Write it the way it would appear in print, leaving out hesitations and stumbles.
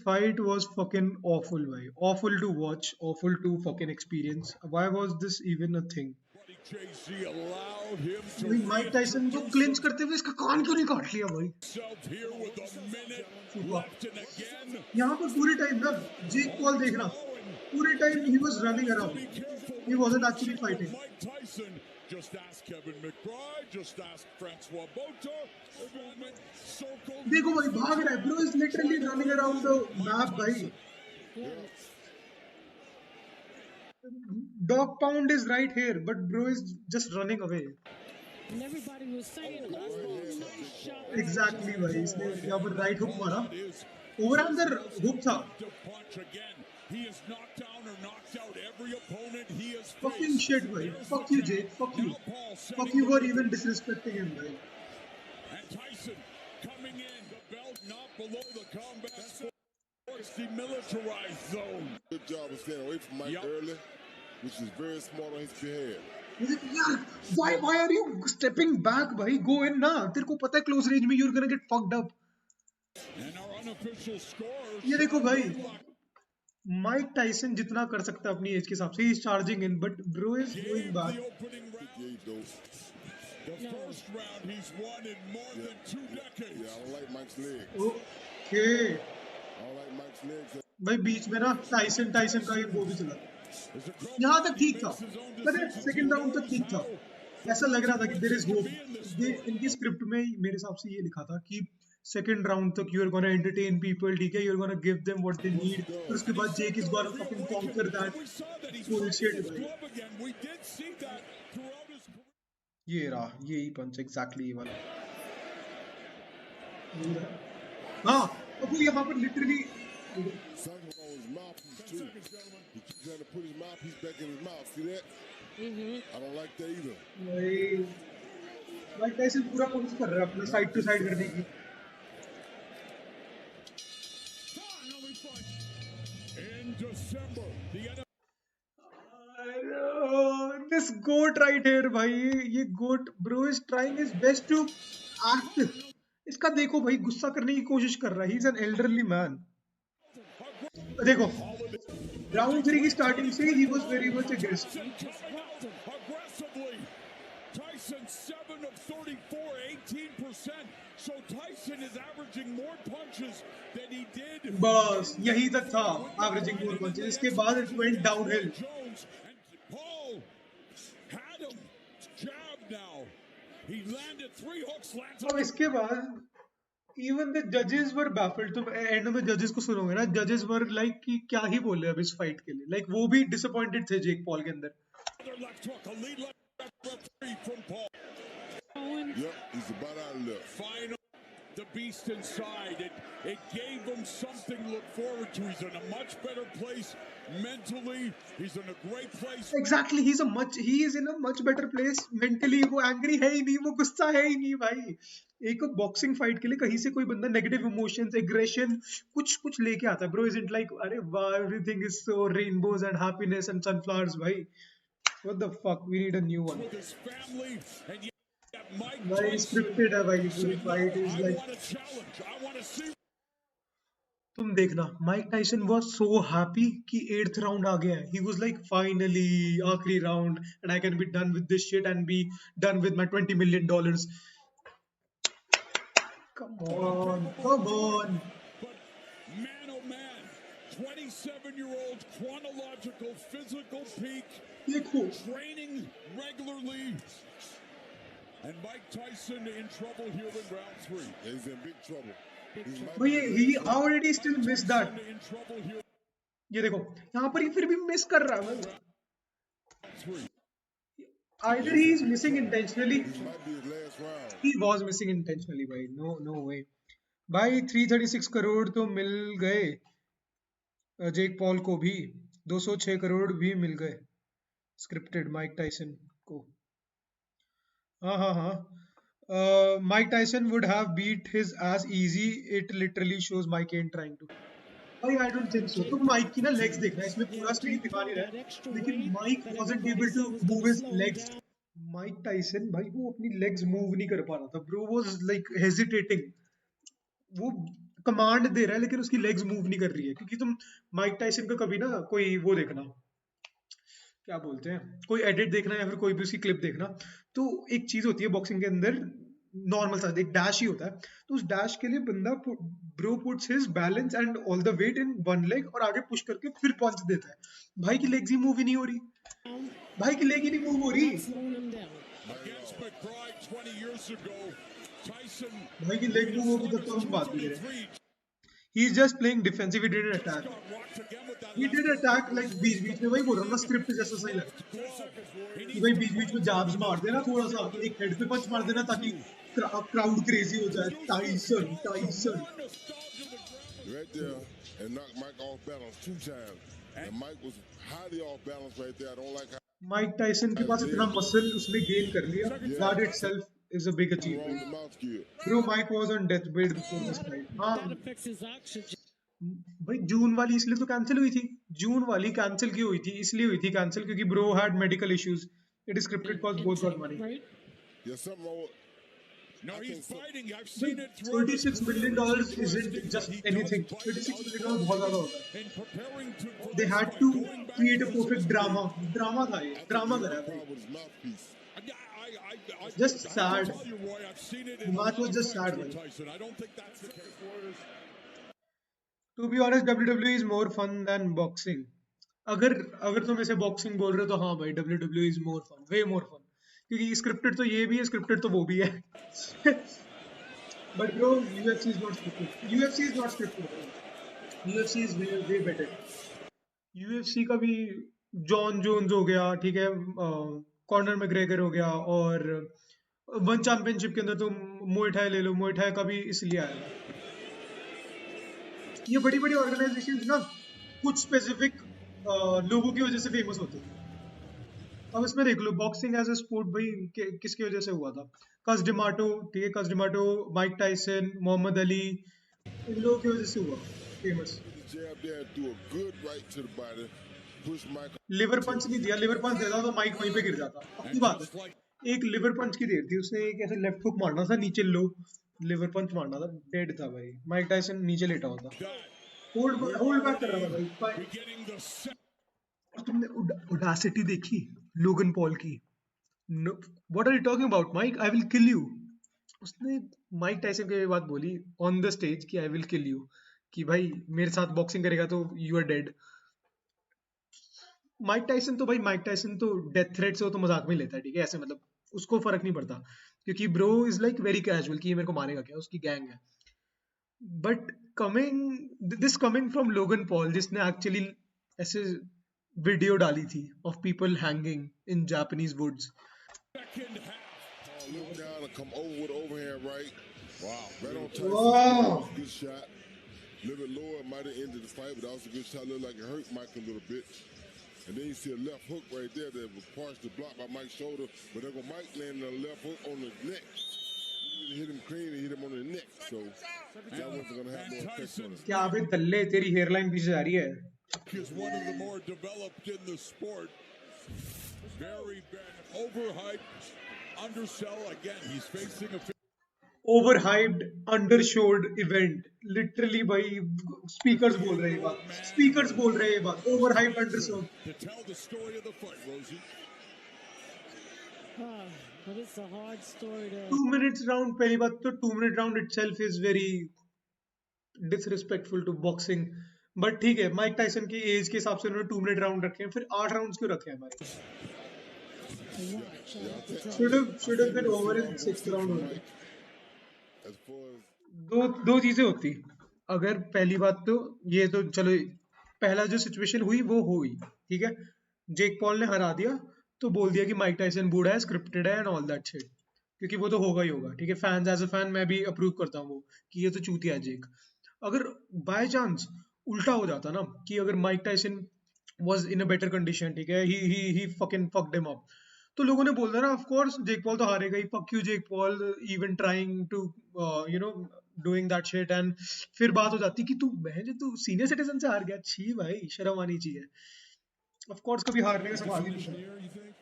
fight was fucking awful, bhai. Awful to watch, awful to fucking experience. Why was this even a thing? JC allowed him to भाई Mike Tyson को reintroduce clinch करते हुए इसका कान क्यों नहीं काट लिया भाई? himself here with a minute Super. left, and again, यहाँ पर पूरे टाइम ना जेक पॉल देखना, पूरे time he was running be around. careful He when wasn't approaching actually with fighting. Mike Tyson. Just ask Kevin McBride, just ask Francois Bota. Movement circled. देखो भाई भाग रहा है, bro is literally running around the map भाई. Dog pound is right here, but bro is just running away. And everybody was saying, oh, nice shot. Exactly भाई, इसने यहाँ पर right hook मारा. That is Over under hook था. to punch again. He is knocked down or knocked out every opponent he has Fucking faced. shit भाई. Fuck you Jake. Fuck you. Now Paul Fuck setting you for the- even disrespecting him भाई. And Tyson coming in, the belt not below the combat sports demilitarized zone. Good job of staying away from Mike Yep. early, which is very smart on his behalf. यार, why are you stepping back भाई? Go in ना. तेरे को पता है close range में you're gonna get fucked up. And our unofficial score. ये देखो भाई, माइक टाइसन जितना कर सकता है अपनी एज के हिसाब से, he is charging in, but bro is going The back. opening round. Yeah, he do. The first round he's won in more than 2 decades. Yeah, I don't like Mike's legs. Okay. I don't like Mike's legs. भाई बीच में ना Tyson का एक वो भी चला. यहाँ तक ठीक था, मतलब सेकंड राउंड तक ठीक था. ऐसा लग रहा था कि देयर इज होप. इनकी स्क्रिप्ट में मेरे हिसाब से ये लिखा था कि सेकंड राउंड तक you are gonna entertain people, ठीक है, you are gonna give them what they need. फिर उसके बाद Jake is gonna fucking conquer that We saw that he's bullshit finding his भाई. glove again. We did see that throughout his career. ये रहा, यही पंच exactly ये वाला. हाँ, अब वो यहाँ पर literally Sucking on his mouthpiece too. He keeps trying to put his mouthpiece back in his mouth. See that? I don't like that either. Mike Tyson पूरा कोशिश कर रहा है अपना साइड टू साइड करने की. Finally fight in December. The This goat right here भाई, ये goat bro is trying his best to act. इसका देखो भाई, गुस्सा करने की कोशिश कर रहा है. He's an elderly man. देखो राउंड 3 की स्टार्टिंग से he was very much aggressive. aggressively. Tyson 7 of 34, 18%. So Tyson is averaging more punches than he did. बस यही तक था, averaging more punches. इसके बाद it went downhill. Jones and Paul had him jab now. He landed 3 hooks. Lands अब इसके बाद even the judges were baffled. तुम एंड में जजेस को सुनोगे ना, जजेस वर लाइक कि क्या ही बोले अब इस फाइट के लिए. लाइक वो भी डिसअपॉइंटेड थे जेक पॉल के अंदर. another left hook. A lead left referee from Paul. Yep, he's about out of there. Final. The beast inside. It gave him something to look forward to. He's in a much better place mentally. He's in a great place. Exactly, he is in a much better place mentally. वो angry है ही नहीं, वो गुस्सा है ही नहीं भाई. एक boxing fight के लिए कहीं से कोई बंदा नेगेटिव इमोशंस, एग्रेशन कुछ लेके आता है. ब्रो इजंट लाइक अरे वाह everything is so rainbows and happiness and sunflowers भाई. What the fuck, we need a new one. With his family, and yet Mike भाई Tyson स्क्रिप्टेड है भाई पूरी fight. Is I like want a challenge. I want to see. तुम देखना, Mike Tyson was so happy कि 8th round आ गया है. ही वाज लाइक फाइनली आखिरी round and I can be done with this shit and B done with my $20 million. Come on. But man, oh man, 27-year-old chronological physical peak, देखो training regularly, and Mike Tyson in trouble here in round 3. He's in big trouble. He's might भाई he already still missed that. In trouble here ये देखो यहाँ पर ही फिर भी miss कर रहा है भाई. in 3. Either he is missing intentionally. This might be his last round. He was missing intentionally भाई. No way. भाई 336 करोड़ तो मिल गए जेक पॉल को भी. 206 करोड़ भी मिल गए स्क्रिप्टेड माइक टाइसन को. हाँ. Mike Tyson would have beat his ass easy. It literally shows Mike ain't trying to. भाई I don't think so. तुम माइक की ना लेग्स देखना, इसमें पूरा स्क्रीन दिखा नहीं रहा है, लेकिन Mike wasn't able to move his legs. Mike Tyson भाई वो अपनी लेग्स मूव नहीं कर पा रहा था. Bro was like hesitating. वो कमांड दे रहा है लेकिन उसकी लेग्स मूव नहीं कर रही है, क्योंकि तुम माइक टाइसन का कभी ना कोई वो देखना, क्या बोलते हैं, कोई एडिट देखना या फिर कोई भी उसकी क्लिप देखना, तो एक चीज होती है बॉक्सिंग के अंदर, नॉर्मल सा एक डैश ही होता है, तो उस डैश के लिए बंदा bro puts his balance and all the weight in one leg और आगे पुश करके फिर पंच देता है। भाई की लेग्स ही मूव ही नहीं हो रही, भाई की लेग ही नहीं मूव हो रही, slowing him down. Against McBride 20 years ago, Tyson भाई की लेग मूव होगी तब तो हम बात भी करें। 3 he is just playing defensive, he did attack, got rocked again with that he left did attack like बीच बीच में, वही बोल रहा हूँ ना, स्क्रिप्ट जैसा सही लगा glove. कि भाई बीच बीच में जाब्स मार देना, थोड़ा सा एक हेड पे पंच मार देना ताकि क्राउड क्रेजी हो जाए, Tyson Tyson. More nostalgia than ground. Right there and knocked Mike off balance 2 times. And Mike was highly off balance right there. I don't like how Mike Tyson के पास इतना muscle उसने gain कर लिया, that itself is a big wrong achievement. the mouth skill. Bro Mike was on death bed before this fight. हाँ That affects his oxygen. भाई जून वाली इसलिए तो कैंसिल हुई थी, जून वाली कैंसिल क्यों हुई थी, इसलिए हुई थी कैंसिल क्योंकि bro had medical issues, it is scripted cause both got money. Right? There's something wrong with No, I he's think so. fighting. I've seen it throughout his $36 million career. isn't just He anything, does play $36 the million बहुत ज्यादा होता है। in preparing for They this had fight, to going back create a to his perfect history. drama, drama था ये, I think drama he had करा a है भाई। problem with his mouthpiece. I Just have sad. to tell you, Roy, I've seen it The in a match lot was of just fights sad, with भाई। Tyson. I don't think that's the case. To be honest, WWE is more fun than boxing. अगर अगर तुम इसे boxing बोल रहे हो तो हाँ भाई, WWE is more fun, way more fun, क्योंकि स्क्रिप्टेड तो ये भी है, स्क्रिप्टेड तो वो भी है। But bro, UFC is not scripted. UFC is not scripted. Bro. UFC is way better. UFC का भी जॉन जोन्स हो गया, ठीक है, कॉर्नर मैग्रेगर हो गया, और वन चैंपियनशिप के अंदर तुम मुay थाई ले लो, मुay थाई का भी इसलिए आया था। ये बड़ी बड़ी ऑर्गेनाइजेशंस ना कुछ स्पेसिफिक लोगों की वजह से फेमस होते हैं। अब इसमें देख लो, बॉक्सिंग एज ए स्पोर्ट भाई किसकी वजह से हुआ था? कस डिमाटो, ठीक है, कस डिमाटो, माइक टाइसन, मोहम्मद अली, इन लोगों की वजह से हुआ famous. The jab there and threw a good right to the body. Push Mike. Liver punch नहीं दिया, लिवर पंच देता तो माइक वहीं पे गिर जाता, पक्की बात Just है। like एक लिवर पंच की देर थी उसने, एक ऐसे लेफ्ट हुक मारना था नीचे, लो लिवर पंच मारना था, डेड था भाई। माइक टाइसन नीचे लेटा होता, that, होल्ड बैक कर रहा था भाई। beginning the set. और तुमने ऑडासिटी देखी लोगन पॉल की? What are you talking about Mike, I will kill you. उसने माइक टाइसन की बात बोली ऑन द स्टेज कि आई विल किल यू, कि भाई मेरे साथ बॉक्सिंग करेगा तो you are dead. Mike Tyson तो भाई, माइक टाइसन तो डेथ थ्रेट से वो तो मजाक में लेता है, ठीक है, ऐसे मतलब उसको फर्क नहीं पड़ता, क्योंकि bro is like very casual कि ये मेरे को मारेगा क्या, उसकी गैंग है। But coming from Logan Paul, जिसने एक्चुअली ऐसे वीडियो डाली थी of people hanging in Japanese woods. Second half. Look down and come over with overhand right. Wow. Right on Tyson. Wow. That was a good shot. A little bit lower, might have ended the fight, but that was a good shot. Looked like it hurt Mike a little bit. And then you see a left hook right there that was partially blocked by Mike's shoulder. But then Mike landed a left hook on the neck. He hit him clean and hit him on the neck. So that wasn't going to have no effect on him. क्या अबे दल्ले, तेरी hairline पीछे जा रही है। Is one of the more developed in the sport. Very bad. Overhyped. Undersell. Again, he's facing a overhyped, undershowed event, literally भाई speakers बोल रहे हैं ये बात, स्पीकर्स बोल रहे हैं ये बात, overhyped, अंडरशोड। to tell the story of the fight, Rosie. But it's a hard story to. 2 minutes round, पहली बात तो 2 minute round itself is very disrespectful to boxing, but ठीक है, माइक टाइसन की एज के हिसाब से उन्होंने 2 minute round रखे हैं, फिर 8 rounds क्यों रखे हैं हमारे? should have been over in 6th round only। As far as दो चीजें होती, अगर पहली बात तो ये तो चलो, पहला जो सिचुएशन हुई वो हुई, ठीक है, जेक पॉल ने हरा दिया तो बोल दिया कि माइक टाइसन बूढ़ा है, स्क्रिप्टेड है एंड ऑल दैट शिट, क्योंकि वो तो होगा ही होगा, ठीक है। फैंस, एज अ फैन मैं भी अप्रूव करता हूँ वो कि ये तो चूतिया है जेक। अगर बाय चांस उल्टा हो जाता ना, कि अगर mic Tyson was in a better condition, ठीक है, ही फकिंग फक्ड हिम अप, तो लोगों ने बोल देना ऑफ कोर्स जेक पॉल तो हारेगा ही, fuck you Jake Paul even trying to you know doing that shit, and फिर बात हो जाती कि तू सीनियर सिटीजन से हार गया, छी भाई, शर्म आनी चाहिए। ऑफ कोर्स कभी हारने का सवाल ही नहीं था। Here, you think?